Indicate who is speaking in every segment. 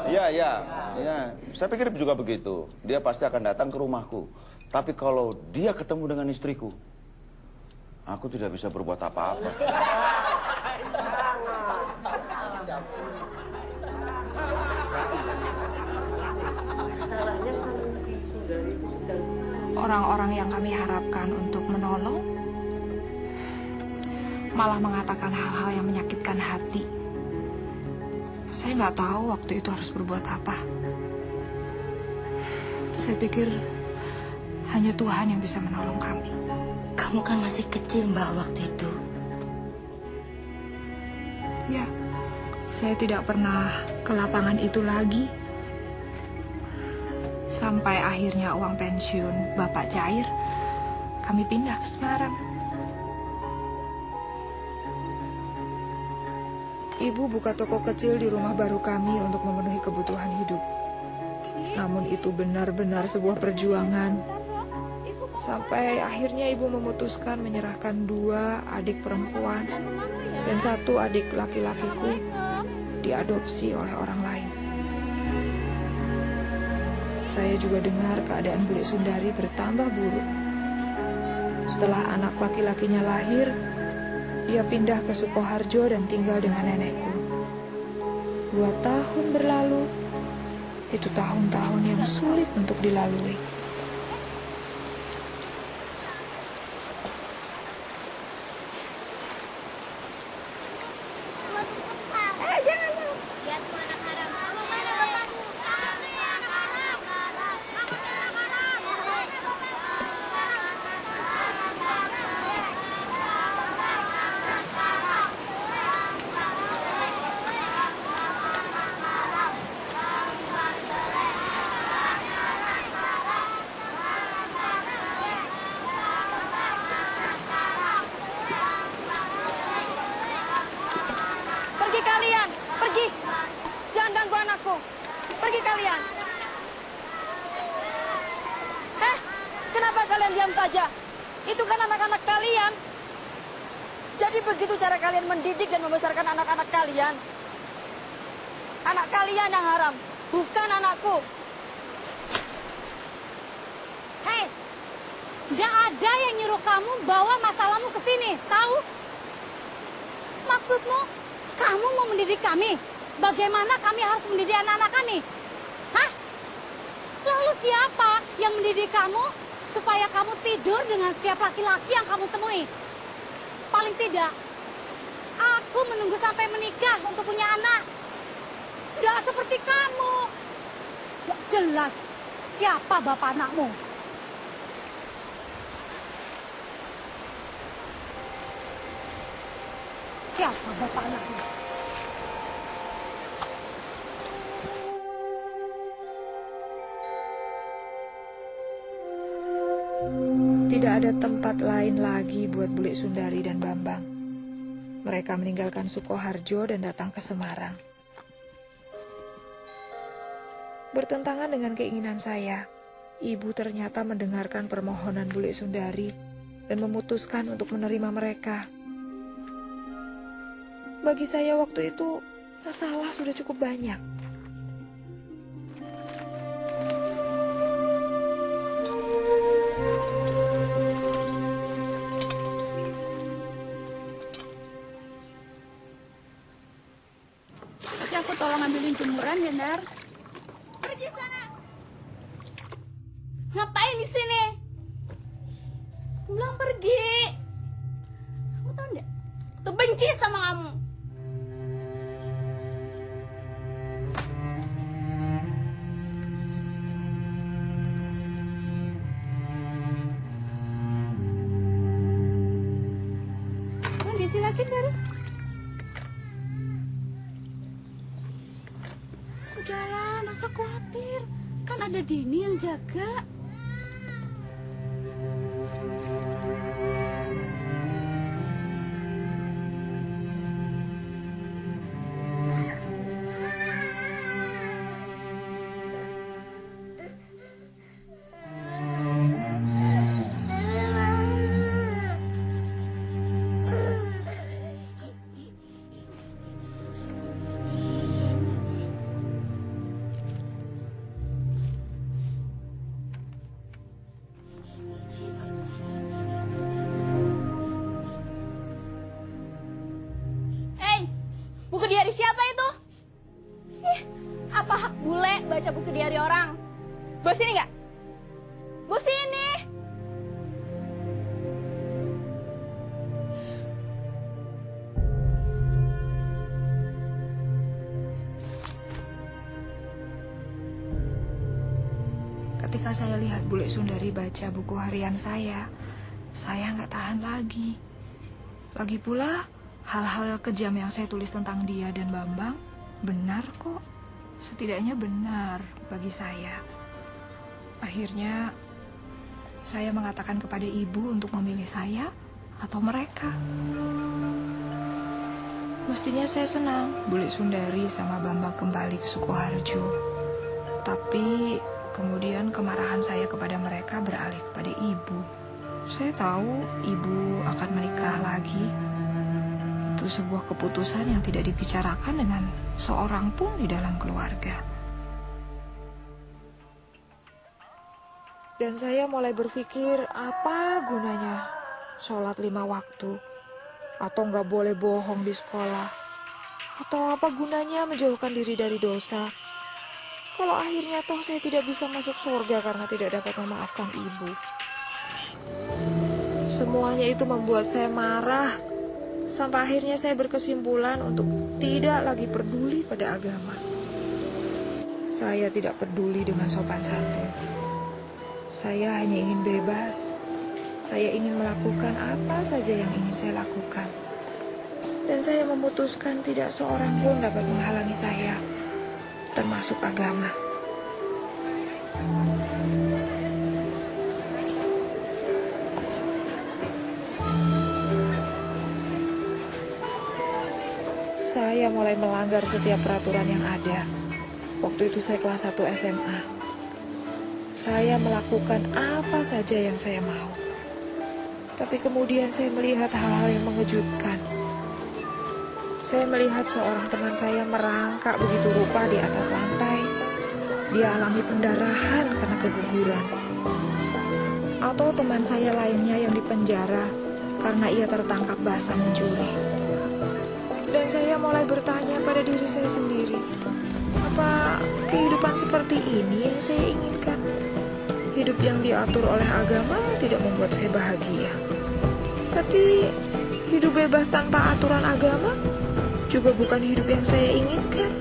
Speaker 1: Iya, iya, iya. Saya pikir juga begitu. Dia pasti akan datang ke rumahku. Tapi kalau dia ketemu dengan istriku, aku tidak bisa berbuat apa-apa.
Speaker 2: Orang-orang yang kami harapkan untuk menolong malah mengatakan hal-hal yang menyakitkan hati. Saya nggak tahu waktu itu harus berbuat apa. Saya pikir hanya Tuhan yang bisa menolong kami.
Speaker 3: Kamu kan masih kecil, Mbak, waktu itu.
Speaker 2: Ya, saya tidak pernah ke lapangan itu lagi. Sampai akhirnya uang pensiun Bapak cair, kami pindah ke Semarang. Ibu buka toko kecil di rumah baru kami untuk memenuhi kebutuhan hidup. Namun itu benar-benar sebuah perjuangan. Sampai akhirnya ibu memutuskan menyerahkan 2 adik perempuan dan 1 adik laki-lakiku diadopsi oleh orang lain. Saya juga dengar keadaan Bulik Sundari bertambah buruk. Setelah anak laki-lakinya lahir, ia pindah ke Sukoharjo dan tinggal dengan nenekku. 2 tahun berlalu, itu tahun-tahun yang sulit untuk dilalui.
Speaker 4: Pergi kalian. Kenapa kalian diam saja? Itu kan anak-anak kalian. Jadi begitu cara kalian mendidik dan membesarkan anak-anak kalian. Anak kalian yang haram, bukan anakku.
Speaker 5: Hei, nggak ada yang nyuruh kamu bawa masalahmu ke sini, tahu? Maksudmu, kamu mau mendidik kami? Bagaimana kami harus mendidik anak-anak kami? Hah? Lalu siapa yang mendidik kamu supaya kamu tidur dengan setiap laki-laki yang kamu temui? Paling tidak, aku menunggu sampai menikah untuk punya anak. Nggak seperti kamu. Nggak jelas siapa bapak anakmu. Siapa bapak anakmu?
Speaker 2: Tidak ada tempat lain lagi buat Bulik Sundari dan Bambang. Mereka meninggalkan Sukoharjo dan datang ke Semarang. Bertentangan dengan keinginan saya, ibu ternyata mendengarkan permohonan Bulik Sundari dan memutuskan untuk menerima mereka. Bagi saya waktu itu, masalah sudah cukup banyak.
Speaker 4: Aku tolong ambilin jemuran ya, Nar. Pergi sana. Ngapain di sini? Pulang pergi. Kamu tahu enggak? Tuh benci sama kamu. Kondisi lagi, Nar. Sudahlah, nggak usah khawatir. Kan ada Dini yang jaga.
Speaker 6: Apa hak bule baca buku diari orang? Bos ini nggak? Bos ini.
Speaker 2: Ketika saya lihat bule Sundari baca buku harian saya nggak tahan lagi. Lagi pula, hal-hal kejam yang saya tulis tentang dia dan Bambang benar kok. Setidaknya benar bagi saya. Akhirnya, saya mengatakan kepada ibu untuk memilih saya atau mereka. Mestinya saya senang bule Sundari sama Bambang kembali ke Sukoharjo. Tapi kemudian kemarahan saya kepada mereka beralih kepada ibu. Saya tahu ibu akan menikah lagi. Itu sebuah keputusan yang tidak dibicarakan dengan seorang pun di dalam keluarga. Dan saya mulai berpikir, apa gunanya sholat 5 waktu? Atau nggak boleh bohong di sekolah? Atau apa gunanya menjauhkan diri dari dosa? Kalau akhirnya toh saya tidak bisa masuk surga karena tidak dapat memaafkan ibu. Semuanya itu membuat saya marah. Sampai akhirnya saya berkesimpulan untuk tidak lagi peduli pada agama. Saya tidak peduli dengan sopan santun. Saya hanya ingin bebas. Saya ingin melakukan apa saja yang ingin saya lakukan. Dan saya memutuskan tidak seorang pun dapat menghalangi saya, termasuk agama. Saya mulai melanggar setiap peraturan yang ada. Waktu itu saya kelas 1 SMA. Saya melakukan apa saja yang saya mau. Tapi kemudian saya melihat hal-hal yang mengejutkan. Saya melihat seorang teman saya merangkak begitu rupa di atas lantai. Dia alami pendarahan karena keguguran. Atau teman saya lainnya yang dipenjara karena ia tertangkap basah mencuri. Dan saya mulai bertanya pada diri saya sendiri, apa kehidupan seperti ini yang saya inginkan? Hidup yang diatur oleh agama tidak membuat saya bahagia. Tapi hidup bebas tanpa aturan agama juga bukan hidup yang saya inginkan.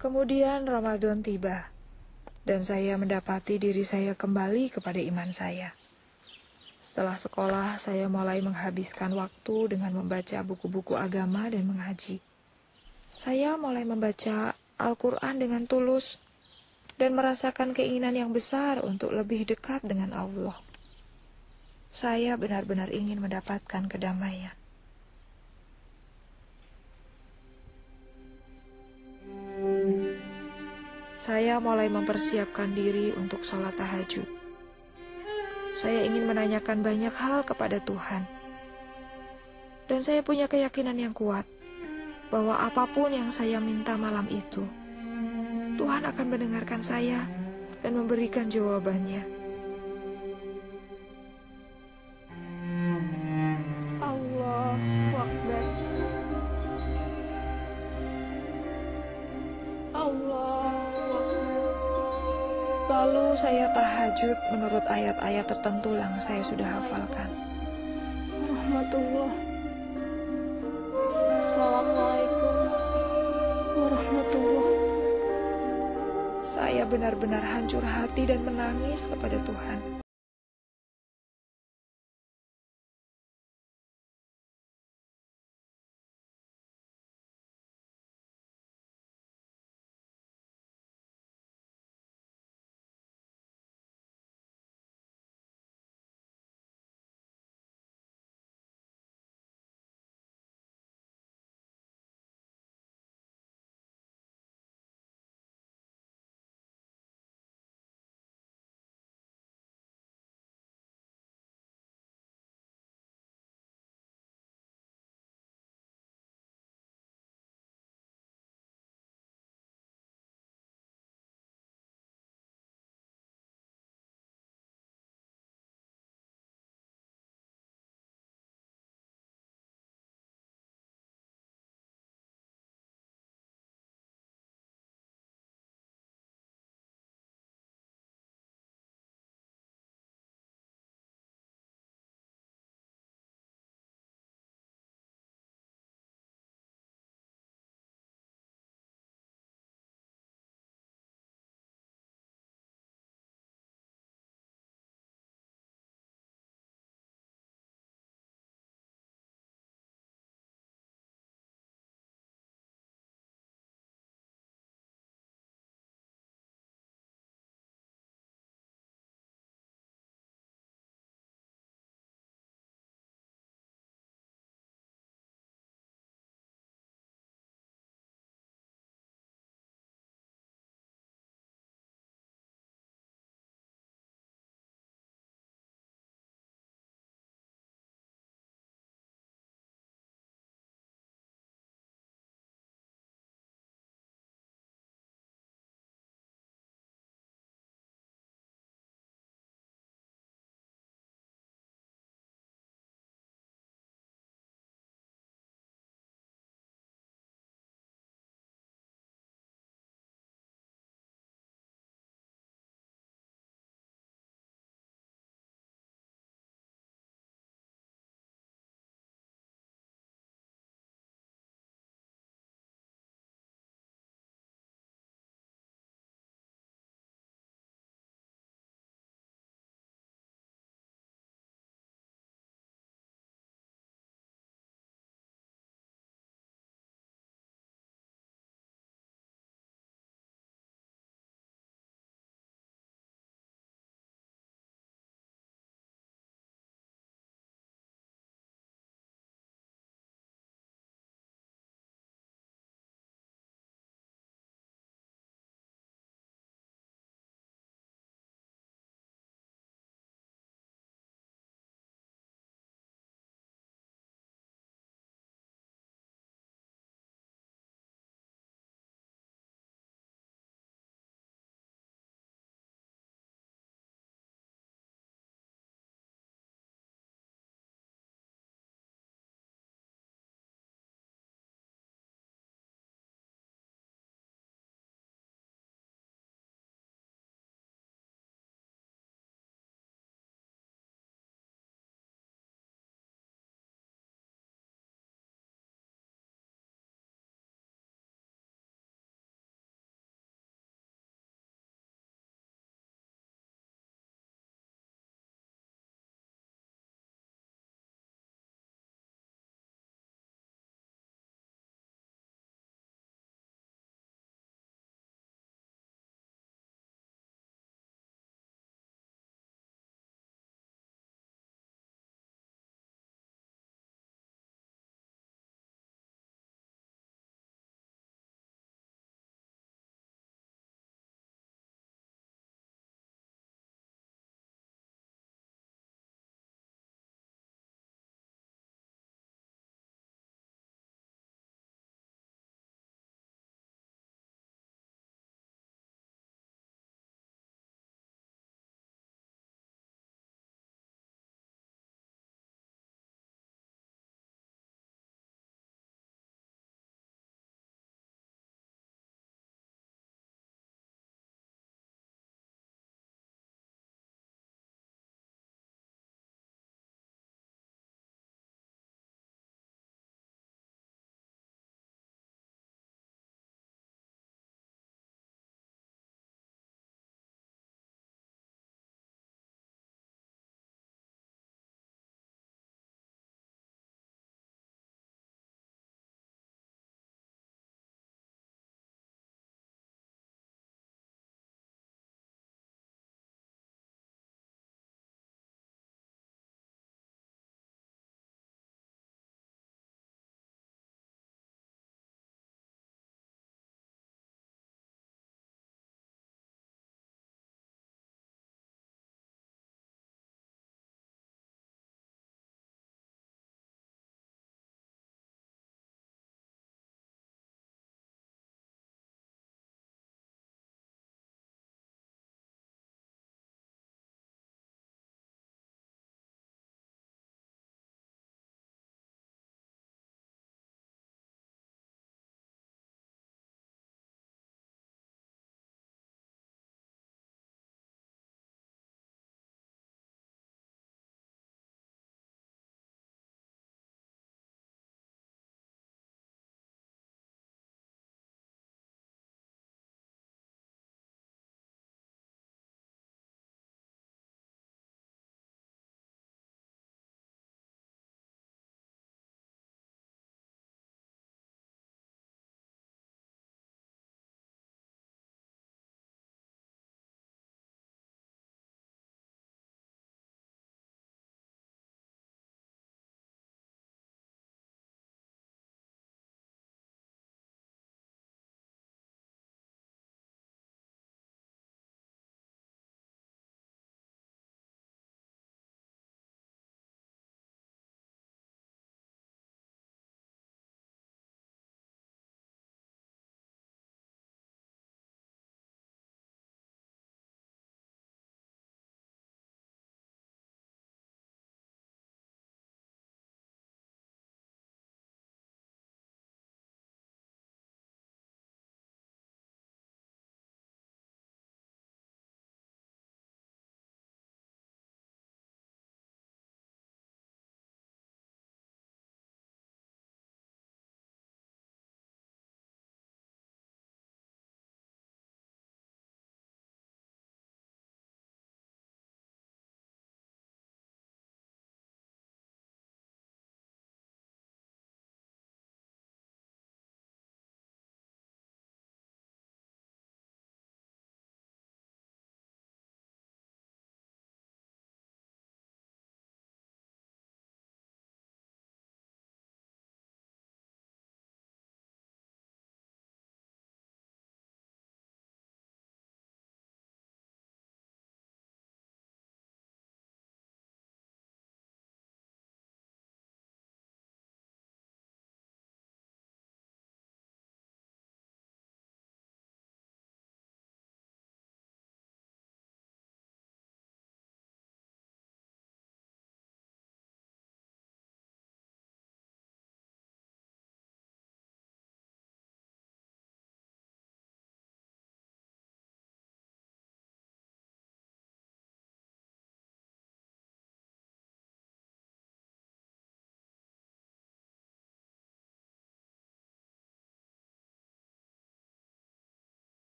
Speaker 2: Kemudian Ramadan tiba. Dan saya mendapati diri saya kembali kepada iman saya. Setelah sekolah, saya mulai menghabiskan waktu dengan membaca buku-buku agama dan mengaji. Saya mulai membaca Al-Quran dengan tulus dan merasakan keinginan yang besar untuk lebih dekat dengan Allah. Saya benar-benar ingin mendapatkan kedamaian. Saya mulai mempersiapkan diri untuk sholat tahajud. Saya ingin menanyakan banyak hal kepada Tuhan. Dan saya punya keyakinan yang kuat bahwa apapun yang saya minta malam itu, Tuhan akan mendengarkan saya dan memberikan jawabannya.
Speaker 6: Allahu Akbar.
Speaker 2: Lalu saya tahajud menurut ayat-ayat tertentu yang saya sudah hafalkan.
Speaker 6: Warahmatullah. Assalamualaikum warahmatullah.
Speaker 2: Saya benar-benar hancur hati dan menangis kepada Tuhan.